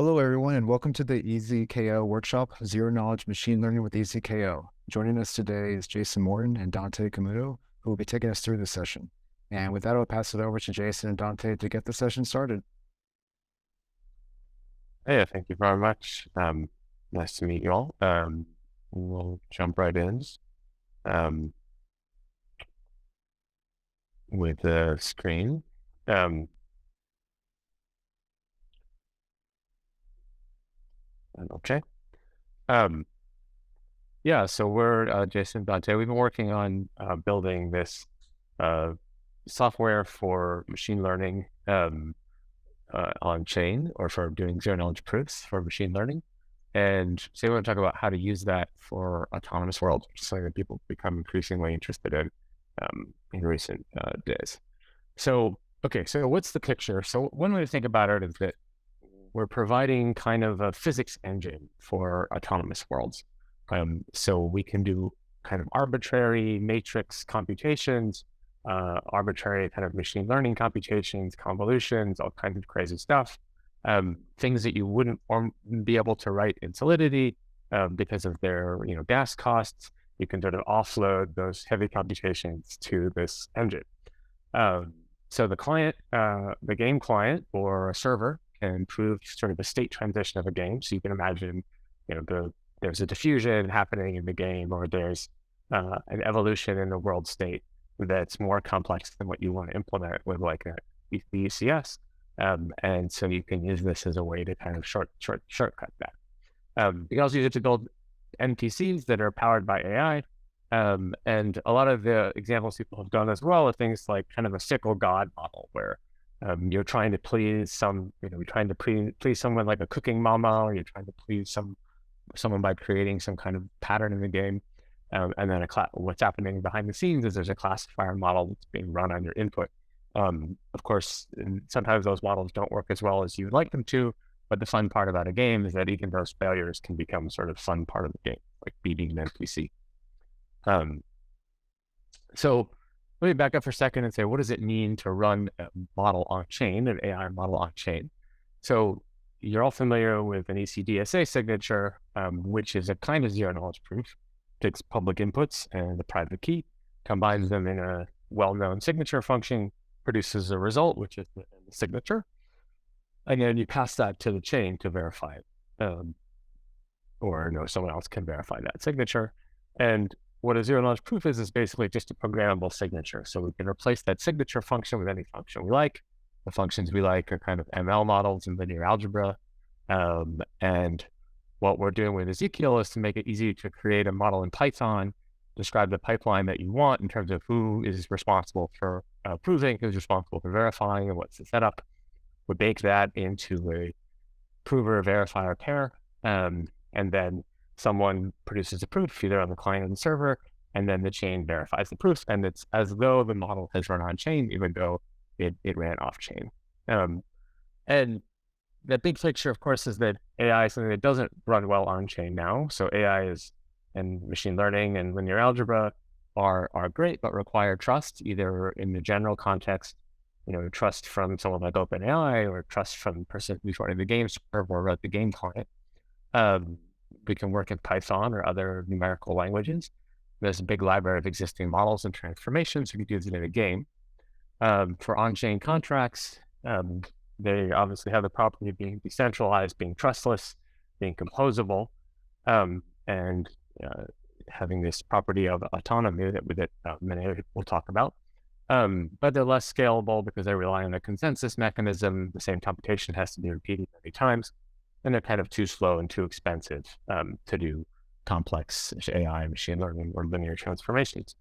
Hello, everyone, and welcome to the EZKL workshop, Zero Knowledge Machine Learning with EZKL. Joining us today is Jason Morton and Dante Camuto, who will be taking us through this session. And with that, I'll pass it over to Jason and Dante to get the session started. Hey, thank you very much. Nice to meet you all. We'll jump right in with the screen. Okay. Yeah, so we're Jason and Dante. We've been working on building this software for machine learning on chain, or for doing zero knowledge proofs for machine learning. And today we're going to talk about how to use that for autonomous worlds, which is something that people become increasingly interested in recent days. So what's the picture? So one way to think about it is that we're providing kind of a physics engine for autonomous worlds. So we can do kind of arbitrary matrix computations, arbitrary kind of machine learning computations, convolutions, all kinds of crazy stuff. Things that you wouldn't be able to write in Solidity because of their gas costs. You can sort of offload those heavy computations to this engine. So the client, the game client or a server, can prove sort of the state transition of a game. So you can imagine, there's a diffusion happening in the game, or there's an evolution in the world state that's more complex than what you want to implement with like the ECS. And so you can use this as a way to kind of shortcut that. You can also use it to build NPCs that are powered by AI. And a lot of the examples people have done as well are things like kind of a sickle god model, where you're trying to please please someone like a cooking mama, or you're trying to please someone by creating some kind of pattern in the game. And then what's happening behind the scenes is there's a classifier model that's being run on your input. Of course, sometimes those models don't work as well as you would like them to, but the fun part about a game is that even those failures can become sort of fun part of the game, like beating an NPC. So let me back up for a second and say, what does it mean to run a model on chain, an AI model on chain? So you're all familiar with an ECDSA signature, which is a kind of zero knowledge proof. Takes public inputs and the private key, combines them in a well-known signature function, produces a result, which is the signature, and then you pass that to the chain to verify it, or someone else can verify that signature. And what a zero knowledge proof is basically just a programmable signature. So we can replace that signature function with any function we like. The functions we like are kind of ML models and linear algebra. And what we're doing with EZKL is to make it easy to create a model in Python, describe the pipeline that you want in terms of who is responsible for proving, who's responsible for verifying, and what's the setup. We bake that into a prover verifier pair, and then someone produces a proof either on the client or the server, and then the chain verifies the proof, and it's as though the model has run on chain, even though it ran off chain. And the big picture, of course, is that AI is something that doesn't run well on chain now. So AI and machine learning and linear algebra are great, but require trust, either in the general context, trust from someone like OpenAI, or trust from the person who's running the game server or wrote the game client. We can work in Python or other numerical languages. There's a big library of existing models and transformations. You can use it in a game. For on-chain contracts, they obviously have the property of being decentralized, being trustless, being composable, and having this property of autonomy that many will talk about. But they're less scalable because they rely on a consensus mechanism. The same computation has to be repeated many times, and they're kind of too slow and too expensive to do complex AI, machine learning, or linear transformations.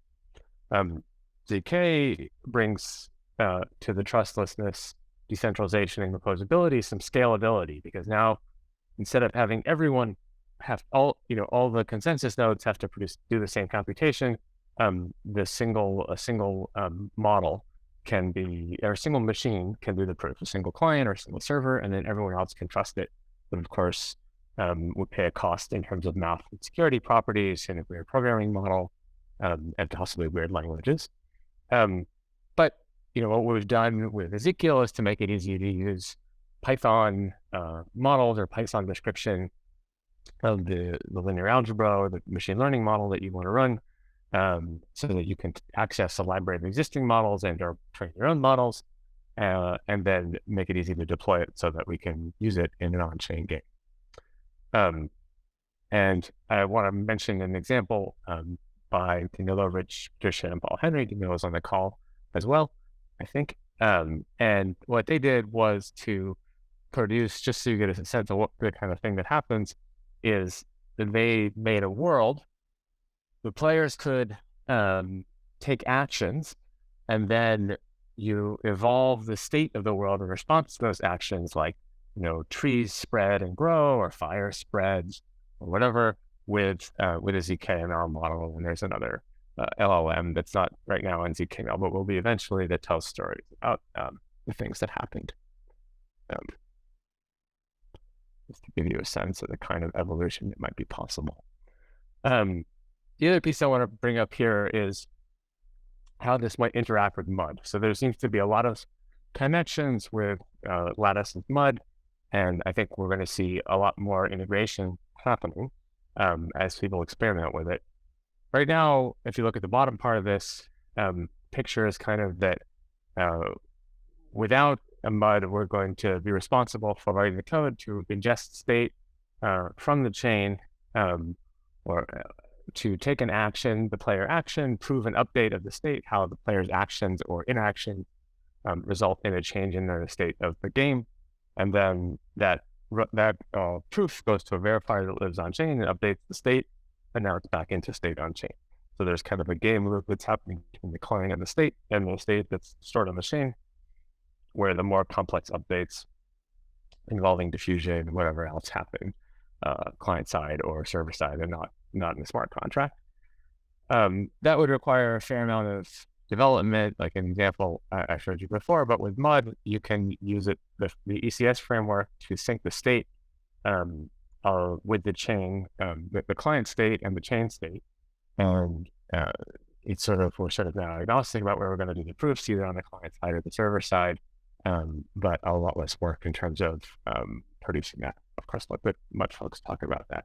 ZK brings to the trustlessness, decentralization, and composability some scalability, because now instead of having everyone have all the consensus nodes have to do the same computation, a single model can be, or a single machine can do the proof, a single client or a single server, and then everyone else can trust it. But of course, we pay a cost in terms of math and security properties and a weird programming model, and possibly weird languages. But what we've done with EZKL is to make it easy to use Python, models or Python description of the linear algebra or the machine learning model that you want to run, so that you can access a library of existing models and or train your own models, and then make it easy to deploy it so that we can use it in an on-chain game. And I want to mention an example by Danilo, Rich, Patricia, and Paul Henry. Danilo's on the call as well, I think. And what they did was to produce, just so you get a sense of what the kind of thing that happens, is that they made a world. The players could take actions, and then you evolve the state of the world in response to those actions, like, trees spread and grow, or fire spreads, or whatever, with a ZKML model. And there's another LLM that's not right now in ZKML, but will be eventually, that tells stories about the things that happened. Just to give you a sense of the kind of evolution that might be possible. The other piece I want to bring up here is how this might interact with MUD. So there seems to be a lot of connections with Lattice and MUD, and I think we're going to see a lot more integration happening as people experiment with it. Right now, if you look at the bottom part of this picture, is kind of that without a MUD, we're going to be responsible for writing the code to ingest state from the chain, or to take an action, the player action, prove an update of the state, how the player's actions or inaction result in a change in the state of the game. And then that proof goes to a verifier that lives on chain and updates the state, and now it's back into state on chain. So there's kind of a game loop that's happening between the client and the state that's stored on the chain, where the more complex updates involving diffusion and whatever else happen, client side or server side, and not in a smart contract. That would require a fair amount of development, like an example I showed you before, but with MUD, you can use the ECS framework to sync the state with the chain, the client state and the chain state. And we're sort of now agnostic about where we're going to do the proofs, either on the client side or the server side, but a lot less work in terms of producing that. Of course, but much folks talk about that.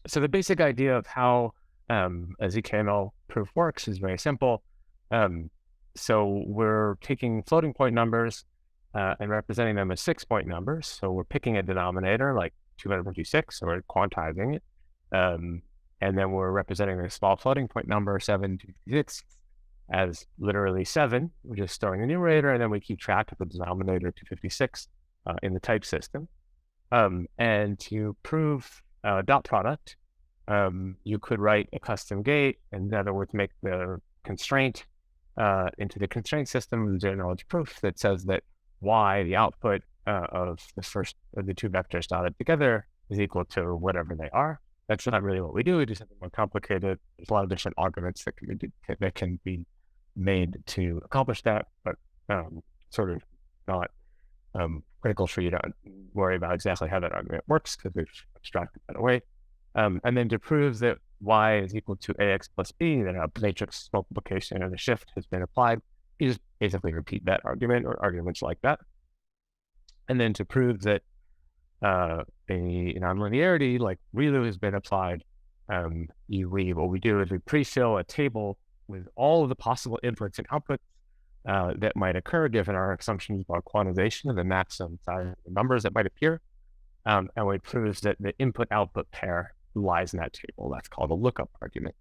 So the basic idea of how a ZKML proof works is very simple. So we're taking floating point numbers and representing them as 6-point numbers. So we're picking a denominator like 256, or quantizing it. And then we're representing a small floating point number, 726, as literally 7, we're just storing the numerator, and then we keep track of the denominator 256 in the type system. And to prove dot product, you could write a custom gate, and in other words, make the constraint into the constraint system with zero knowledge proof that says that y, the output of the first of the two vectors dotted together, is equal to whatever they are. That's not really what we do. We do something more complicated. There's a lot of different arguments that can be made to accomplish that, but sort of not critical for you to worry about exactly how that argument works, because we've abstracted that away. And then to prove that y is equal to ax plus b, then a matrix multiplication or the shift has been applied, you just basically repeat that argument or arguments like that. And then to prove that a nonlinearity like ReLU has been applied, what we do is we pre-fill a table with all of the possible inputs and outputs that might occur given our assumptions about quantization of the maximum size of the numbers that might appear. And we prove that the input-output pair lies in that table. That's called a lookup argument.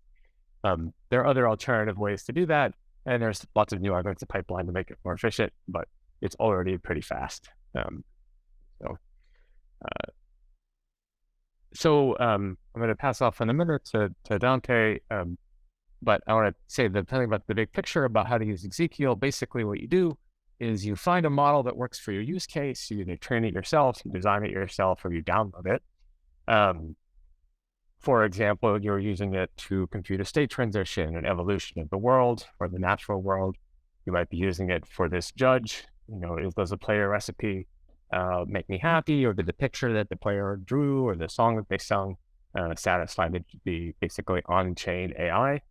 There are other alternative ways to do that, and there's lots of new arguments in the pipeline to make it more efficient, but it's already pretty fast. So I'm going to pass off in a minute to Dante, but I want to say something about the big picture about how to use EZKL. Basically, what you do is you find a model that works for your use case. You either train it yourself, you design it yourself, or you download it. For example, you're using it to compute a state transition, an evolution of the world or the natural world. You might be using it for this judge. Does a player recipe make me happy, or did the picture that the player drew or the song that they sung satisfy the basically on-chain AI,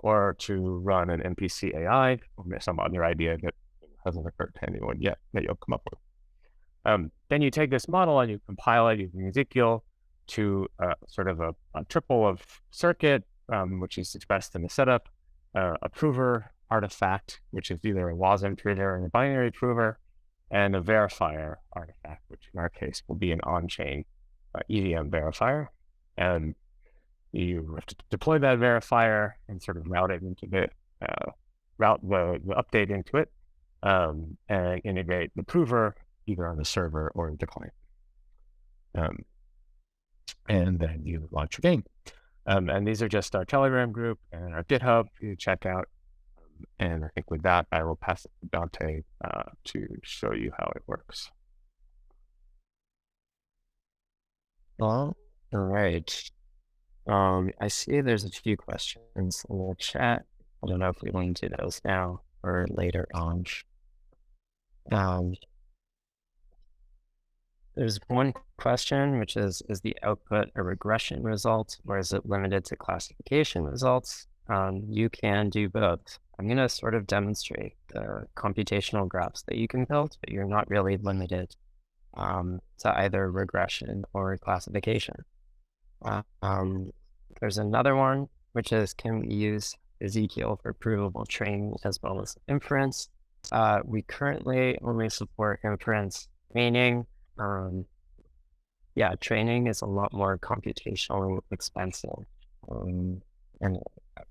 or to run an NPC AI or some other idea that hasn't occurred to anyone yet that you'll come up with. Then you take this model and you compile it using EZKL to sort of a triple of circuit, which is expressed in the setup, a prover artifact, which is either a wasm prover or a binary prover, and a verifier artifact, which in our case will be an on-chain EVM verifier. And you have to deploy that verifier and sort of route it into route the update into it, and integrate the prover either on the server or the client. And then you launch your game. And these are just our Telegram group and our GitHub you check out. And I think with that, I will pass it to Dante to show you how it works. Well, all right. I see there's a few questions in the chat. I don't know if we want to do those now or later on. There's one question, which is the output a regression result, or is it limited to classification results? You can do both. I'm going to sort of demonstrate the computational graphs that you can build, but you're not really limited to either regression or classification. There's another one, which is, can we use EZKL for provable training as well as inference? We currently only support inference, meaning yeah, training is a lot more computationally expensive. And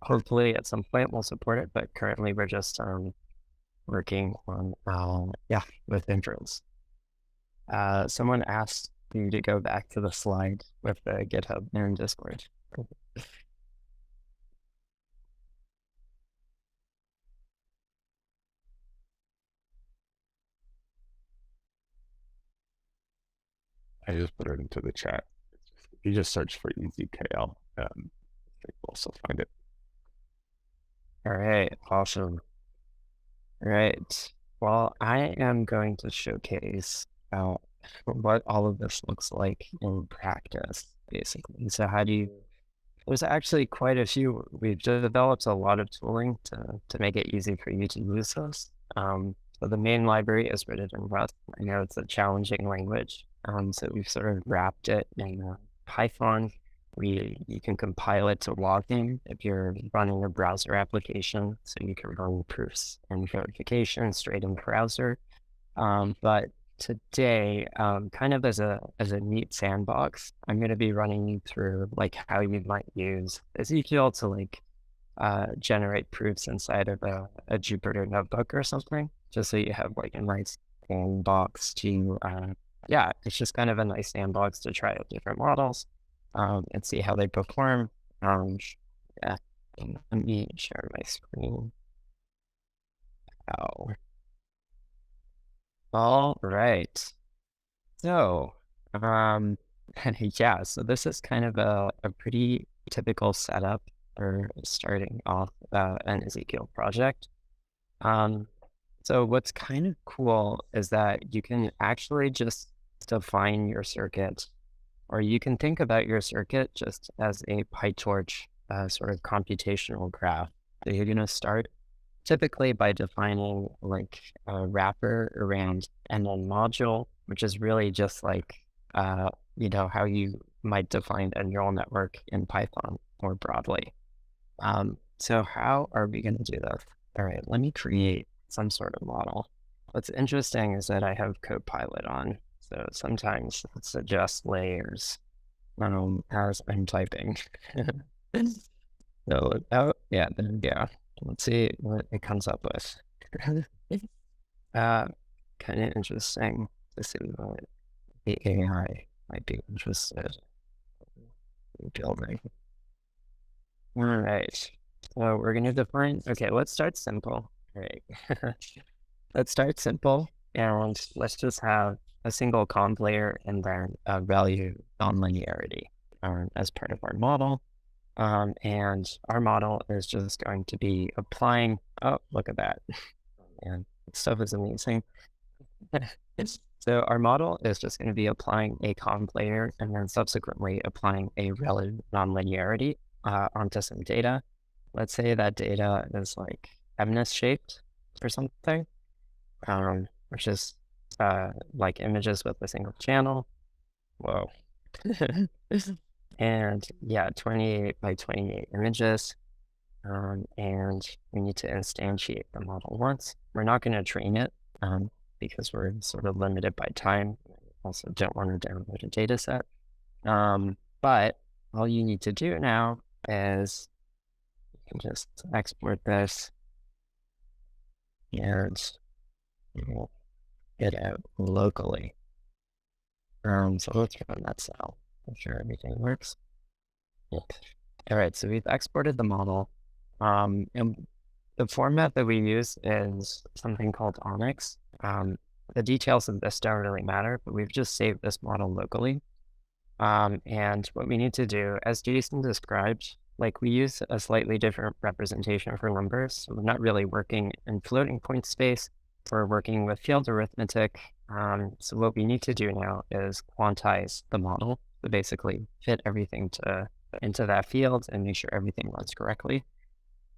hopefully at some point we'll support it, but currently we're just working on, yeah, with inference. Someone asked you to go back to the slide with the GitHub and Discord. I just put it into the chat. You just search for EZKL. I think you'll also find it. All right, awesome. All right, well, I am going to showcase what all of this looks like in practice, basically. So how do you, there's actually quite a few, we've developed a lot of tooling to make it easy for you to use this. So the main library is written in Rust. I know it's a challenging language. So we've sort of wrapped it in Python. You can compile it to logging if you're running a browser application, so you can run proofs and verification straight in the browser. But today, kind of as a neat sandbox, I'm going to be running you through like how you might use EZKL to like generate proofs inside of a Jupyter notebook or something, just so you have like a nice sandbox to yeah, it's just kind of a nice sandbox to try out different models and see how they perform. Yeah, let me share my screen. Oh. All right. So, yeah, so this is kind of a pretty typical setup for starting off an EZKL project. So what's kind of cool is that you can actually just define your circuit, or you can think about your circuit just as a PyTorch sort of computational graph. So you're going to start typically by defining like a wrapper around an NN module, which is really just like, you know, how you might define a neural network in Python more broadly. So how are we going to do this? All right, let me create some sort of model. What's interesting is that I have Copilot on, so sometimes it suggests layers as I'm typing. So, oh, yeah, there we go. Let's see what it comes up with. Kind of interesting to see what the AI might be interested in building. All right, so we're going to define, okay, let's start simple. All right, let's start simple, and let's just have a single conv layer and then a value nonlinearity as part of our model. And our model is just going to be applying, oh, look at that. And stuff is amazing. So our model is just going to be applying a conv layer and then subsequently applying a relative nonlinearity onto some data. Let's say that data is like MNIST shaped or something. which is like images with a single channel. Whoa. And yeah, 28 by 28 images. And we need to instantiate the model once. We're not going to train it because we're sort of limited by time. Also don't want to download a data set. But all you need to do now is you can just export this and we'll get it out locally. So let's run that cell. Make sure everything works. Yep. All right, so we've exported the model. And the format that we use is something called Onyx. The details of this don't really matter, but we've just saved this model locally. And what we need to do, as Jason described, like we use a slightly different representation for numbers. So we're not really working in floating point space. We're working with field arithmetic. So what we need to do now is quantize the model. So basically fit everything into that field and make sure everything runs correctly.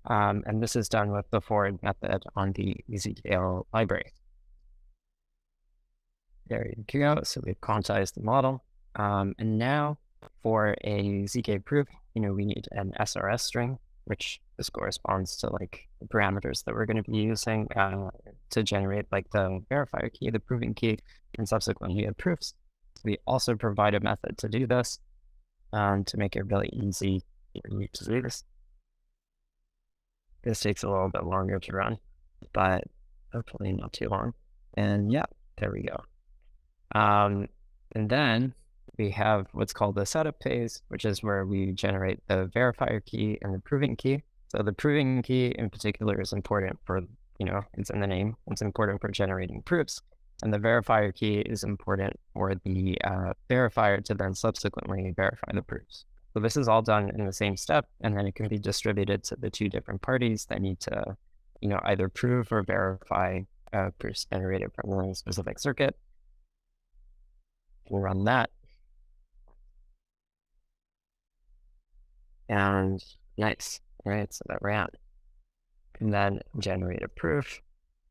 And this is done with the forward method on the EZKL library. There you go. So we've quantized the model. And now for a ZK proof, we need an SRS string, which this corresponds to like the parameters that we're going to be using to generate like the verifier key, the proving key, and subsequently the proofs. We also provide a method to do this to make it really easy for you to do this. This takes a little bit longer to run, but hopefully not too long. And yeah, there we go. And then we have what's called the setup phase, which is where we generate the verifier key and the proving key. So the proving key in particular is important for, it's in the name. It's important for generating proofs. And the verifier key is important for the verifier to then subsequently verify the proofs. So this is all done in the same step, and then it can be distributed to the two different parties that need to, either prove or verify proofs generated from a specific circuit. We'll run that. And nice, right? So that ran. And then generate a proof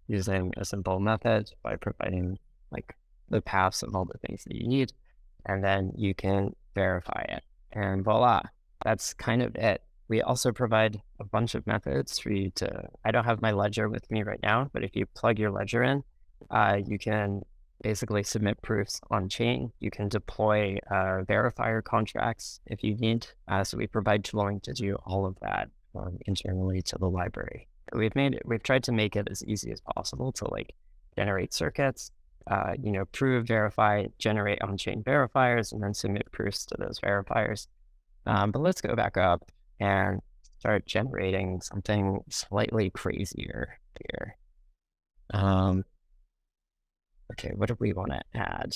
using a simple method by providing like the paths of all the things that you need. And then you can verify it. And voila, that's kind of it. We also provide a bunch of methods for you to, I don't have my ledger with me right now, but if you plug your ledger in, you can basically submit proofs on chain. You can deploy verifier contracts if you need. So we provide tooling to do all of that internally to the library. We've tried to make it as easy as possible to like generate circuits, prove, verify, generate on-chain verifiers, and then submit proofs to those verifiers. But let's go back up and start generating something slightly crazier here. Okay, what do we want to add?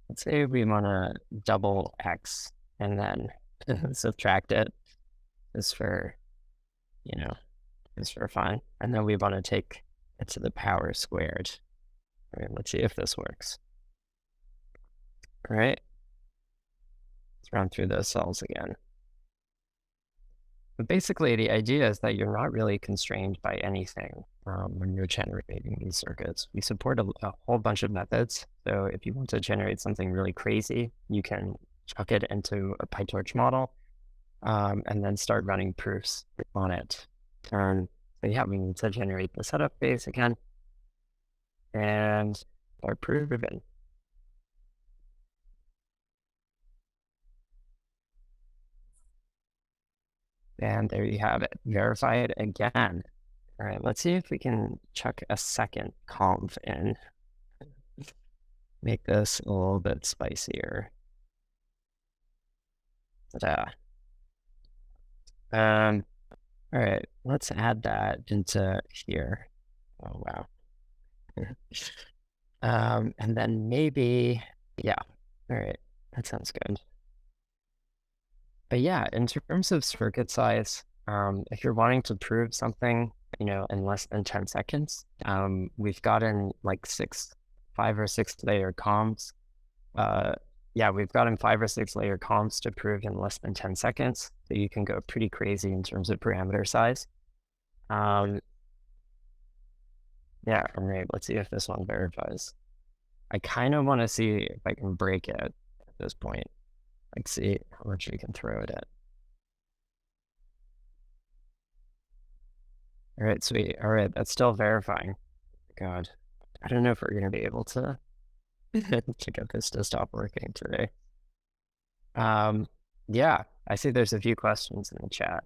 Let's say we want to double X and then subtract it just for, just for fun. And then we want to take it to the power squared. All right, let's see if this works. All right. Let's run through those cells again. But basically, the idea is that you're not really constrained by anything when you're generating these circuits. We support a whole bunch of methods. So if you want to generate something really crazy, you can chuck it into a PyTorch model and then start running proofs on it. So yeah, we need to generate the setup phase again and start proving. And there you have it. Verify it again. All right, let's see if we can chuck a second conv in. Make this a little bit spicier. Ta-da. All right, let's add that into here. Oh, wow. And then maybe, yeah. All right, that sounds good. But yeah, in terms of circuit size, if you're wanting to prove something, in less than 10 seconds, we've gotten like 5 or 6 layer comms. Yeah, we've gotten 5 or 6 layer comms to prove in less than 10 seconds. So you can go pretty crazy in terms of parameter size. Yeah, all right, let's see if this one verifies. I kind of want to see if I can break it at this point. Like, see how much we can throw it at. All right, sweet. All right, that's still verifying. God, I don't know if we're going to be able to to get this to stop working today. Yeah, I see there's a few questions in the chat.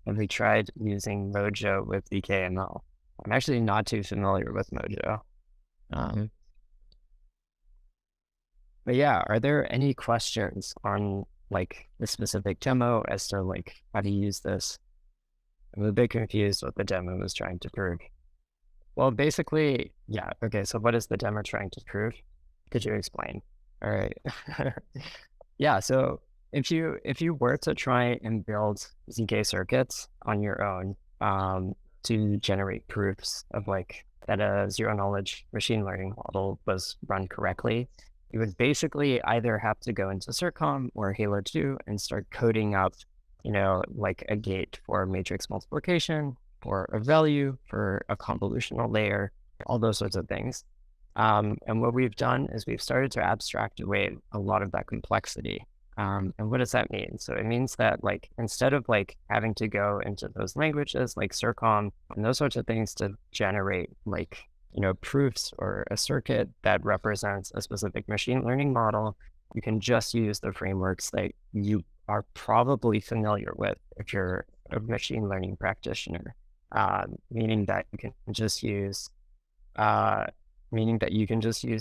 Have we tried using Mojo with ZKML? I'm actually not too familiar with Mojo. But yeah, are there any questions on like the specific demo as to like how to use this? I'm a bit confused what the demo was trying to prove. Well, basically, yeah. Okay, so what is the demo trying to prove? Could you explain? All right. Yeah, so if you were to try and build ZK circuits on your own to generate proofs of like that a zero knowledge machine learning model was run correctly, you would basically either have to go into CircOm or Halo 2 and start coding up, like a gate for matrix multiplication, for a value, for a convolutional layer, all those sorts of things. And what we've done is we've started to abstract away a lot of that complexity. And what does that mean? So it means that like, instead of like having to go into those languages like CircOm and those sorts of things to generate like, proofs or a circuit that represents a specific machine learning model, you can just use the frameworks that you are probably familiar with if you're a machine learning practitioner, meaning that you can just use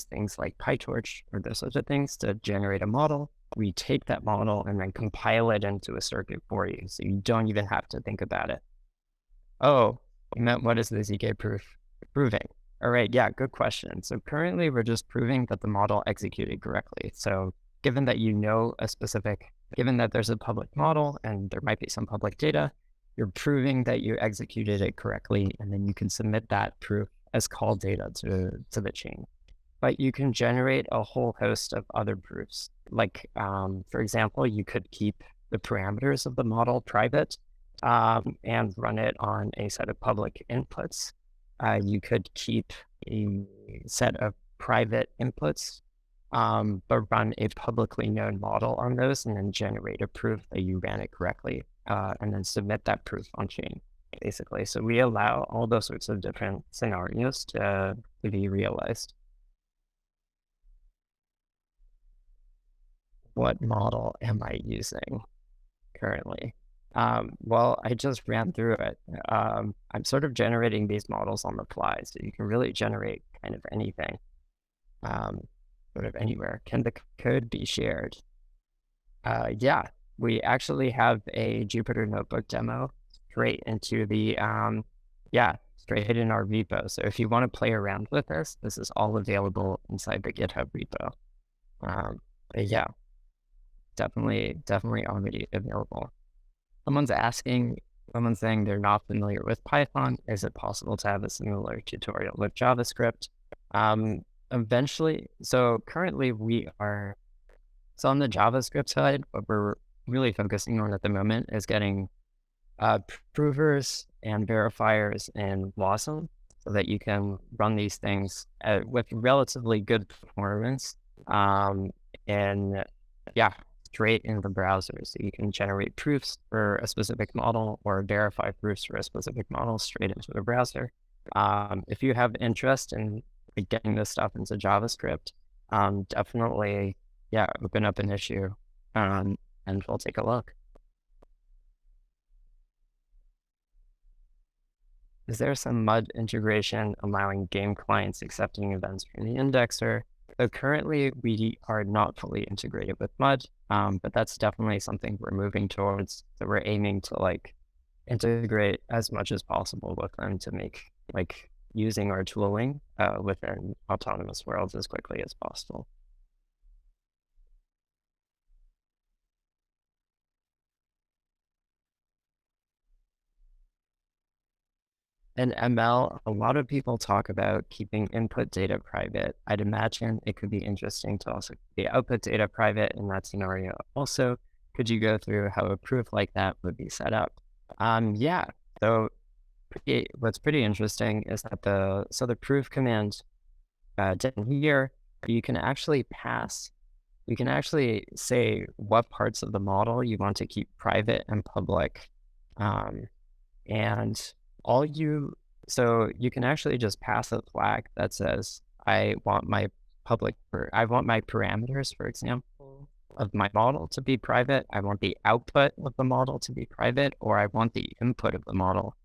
things like PyTorch or those sorts of things to generate a model. We take that model and then compile it into a circuit for you, so you don't even have to think about it. Oh, you meant what is the ZK proof proving? All right, yeah, good question. So currently we're just proving that the model executed correctly. So given that given that there's a public model and there might be some public data, you're proving that you executed it correctly, and then you can submit that proof as call data to the chain. But you can generate a whole host of other proofs. Like, for example, you could keep the parameters of the model private and run it on a set of public inputs. You could keep a set of private inputs, but run a publicly known model on those and then generate a proof that you ran it correctly, and then submit that proof on chain, basically. So we allow all those sorts of different scenarios to be realized. What model am I using currently? Well, I just ran through it. I'm sort of generating these models on the fly, so you can really generate kind of anything, sort of anywhere. Can the code be shared? Yeah, we actually have a Jupyter Notebook demo straight into the, straight in our repo. So if you want to play around with this is all available inside the GitHub repo. But yeah, definitely already available. Someone's saying they're not familiar with Python. Is it possible to have a similar tutorial with JavaScript? Eventually, so currently so on the JavaScript side, what we're really focusing on at the moment is getting provers and verifiers in voxel so that you can run these things with relatively good performance straight in the browser. So you can generate proofs for a specific model or verify proofs for a specific model straight into the browser. If you have interest in getting this stuff into JavaScript, definitely, open up an issue and we'll take a look. Is there some MUD integration allowing game clients accepting events from the indexer? So currently we are not fully integrated with MUD, but that's definitely something we're moving towards. So we're aiming to like integrate as much as possible with them to make like using our tooling within autonomous worlds as quickly as possible. In ML, a lot of people talk about keeping input data private. I'd imagine it could be interesting to also keep the output data private in that scenario. Also, could you go through how a proof like that would be set up? Yeah, so pretty interesting is that the proof command down here, you can actually say what parts of the model you want to keep private and public. And so you can actually just pass a flag that says, I want my parameters, for example, of my model to be private. I want the output of the model to be private, or I want the input of the model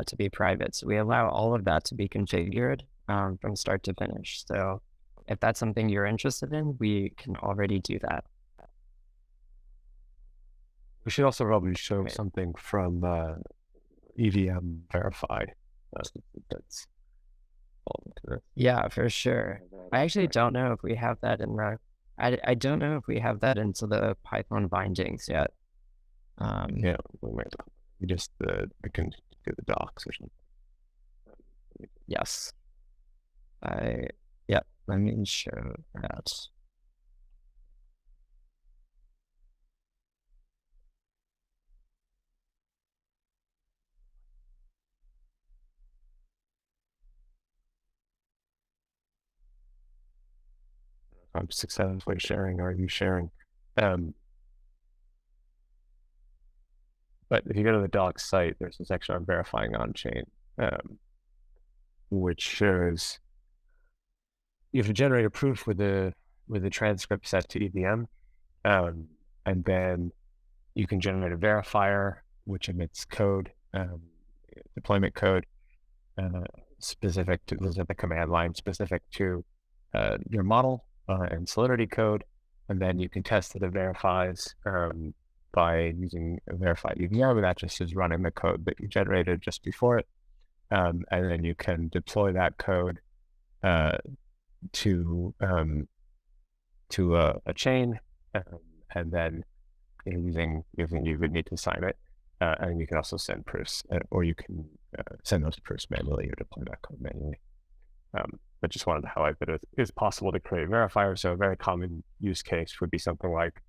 to be private. So we allow all of that to be configured from start to finish. So if that's something you're interested in, we can already do that. We should also probably show something from EVM Verify. That's yeah, for sure. I actually don't know if we have that in I don't know if we have that into the Python bindings yet. Yeah, we just we can do the docs or something. Yes. Yeah, let me show that. I'm successfully sharing. Are you sharing? But if you go to the docs site, there's a section on verifying onchain, which shows you have to generate a proof with the transcript set to EVM, and then you can generate a verifier which emits code, deployment code, specific to the command line specific to your model and Solidity code, and then you can test that it verifies by using a verified EVM, that just is running the code that you generated just before it, and then you can deploy that code to a chain, and then you would need to sign it, and you can also send proofs, or you can send those proofs manually or deploy that code manually. But just wanted to highlight that it is possible to create a verifier. So a very common use case would be something like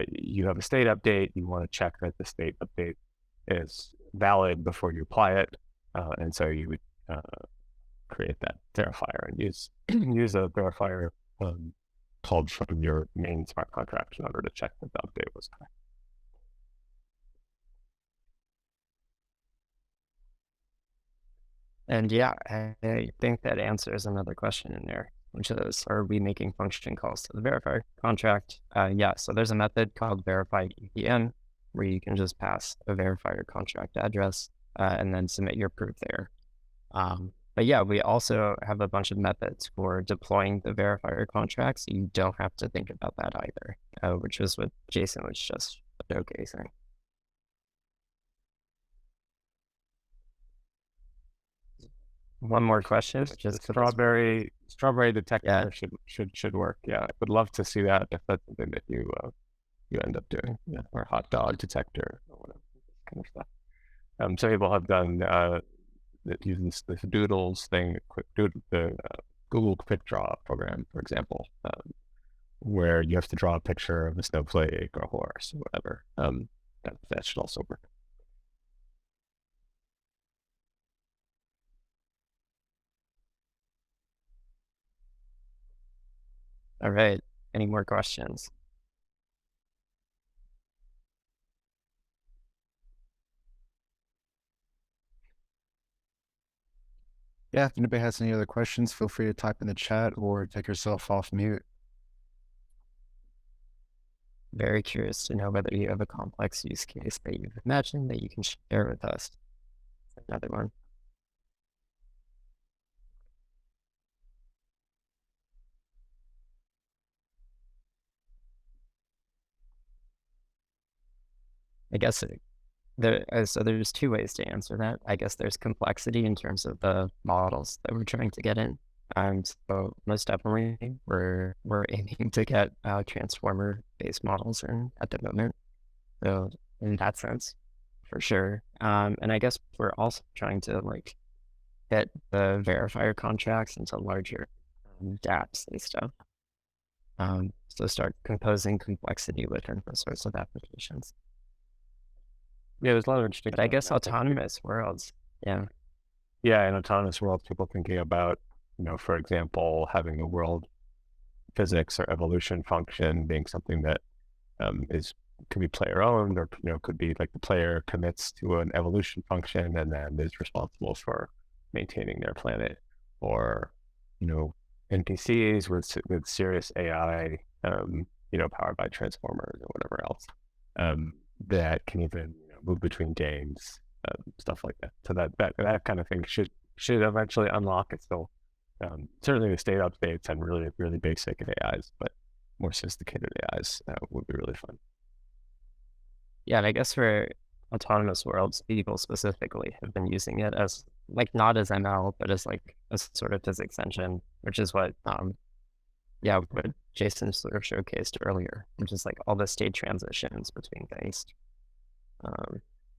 you have a state update, you want to check that the state update is valid before you apply it, and so you would create that verifier and use a verifier called from your main smart contract in order to check that the update was correct. And yeah, I think that answers another question in there, which is, are we making function calls to the verifier contract? Yeah, so there's a method called verify EVM where you can just pass a verifier contract address and then submit your proof there. But yeah, we also have a bunch of methods for deploying the verifier contract, so you don't have to think about that either, which was what Jason was just showcasing. One more question. Just strawberry detector should work. Yeah, I would love to see that if that's something that you end up doing. Yeah, or hot dog detector or whatever kind of stuff. Some people have done using this doodles thing, the Google Quick Draw program, for example, where you have to draw a picture of a snowflake or a horse or whatever. That should also work. All right. Any more questions? Yeah, if anybody has any other questions, feel free to type in the chat or take yourself off mute. Very curious to know whether you have a complex use case that you've imagined that you can share with us. Another one. I guess so there's two ways to answer that. I guess there's complexity in terms of the models that we're trying to get in. So most definitely we're aiming to get transformer-based models in at the moment. So in that sense, for sure. And I guess we're also trying to like get the verifier contracts into larger dApps and stuff. So start composing complexity within those sorts of applications. Yeah, there's a lot of interesting. But I guess autonomous worlds. Yeah. Yeah, in autonomous worlds, people thinking about, for example, having a world physics or evolution function being something that could be player owned, or could be like the player commits to an evolution function and then is responsible for maintaining their planet, or NPCs with serious AI, powered by transformers or whatever else, that can even move between games, stuff like that. So that kind of thing should eventually unlock. It's still certainly the state updates and really really basic AIs, but more sophisticated AIs would be really fun. Yeah, and I guess for autonomous worlds, people specifically have been using it as like not as ML, but as like a sort of physics engine, which is what what Jason sort of showcased earlier, which is like all the state transitions between things.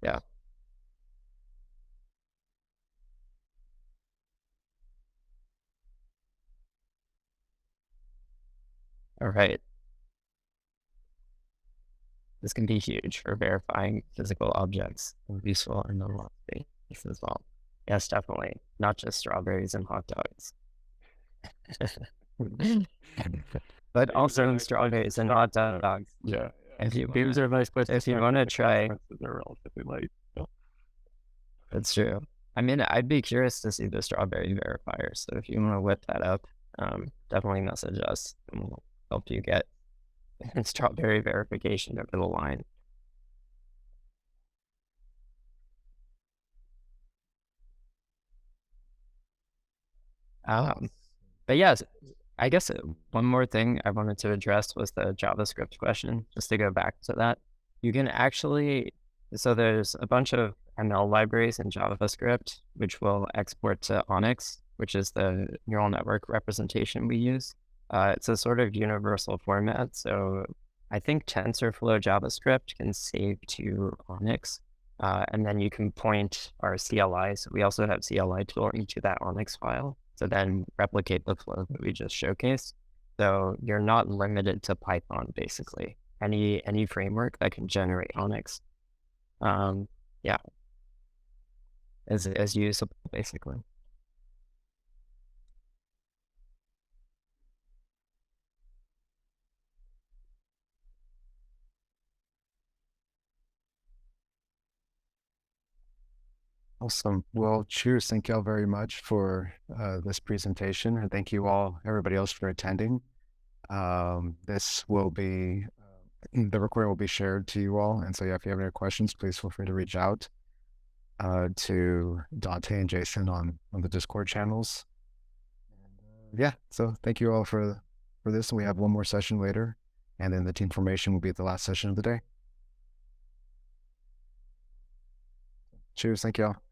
Yeah. All right. This can be huge for verifying physical objects and useful in the law space as well. Yes, definitely. Not just strawberries and hot dogs. But also strawberries and hot dogs. Yeah. Games are a nice place. If you want to try, they're relatively light. that's true. I mean, I'd be curious to see the strawberry verifier. So if you want to whip that up, definitely message us and we'll help you get strawberry verification over the line. But yes, I guess one more thing I wanted to address was the JavaScript question, just to go back to that. You can actually, so there's a bunch of ML libraries in JavaScript, which will export to Onyx, which is the neural network representation we use. It's a sort of universal format. So I think TensorFlow JavaScript can save to Onyx. And then you can point our CLI. So we also have CLI tooling to that Onyx file to then replicate the flow that we just showcased. So you're not limited to Python, basically. Any framework that can generate Onyx, is usable, basically. Awesome. Well, cheers. Thank you all very much for this presentation. And thank you all, everybody else, for attending. This will be, the recording will be shared to you all. And so, yeah, if you have any questions, please feel free to reach out to Dante and Jason on the Discord channels. Yeah, so thank you all for this. We have one more session later, and then the team formation will be the last session of the day. Cheers. Thank you all.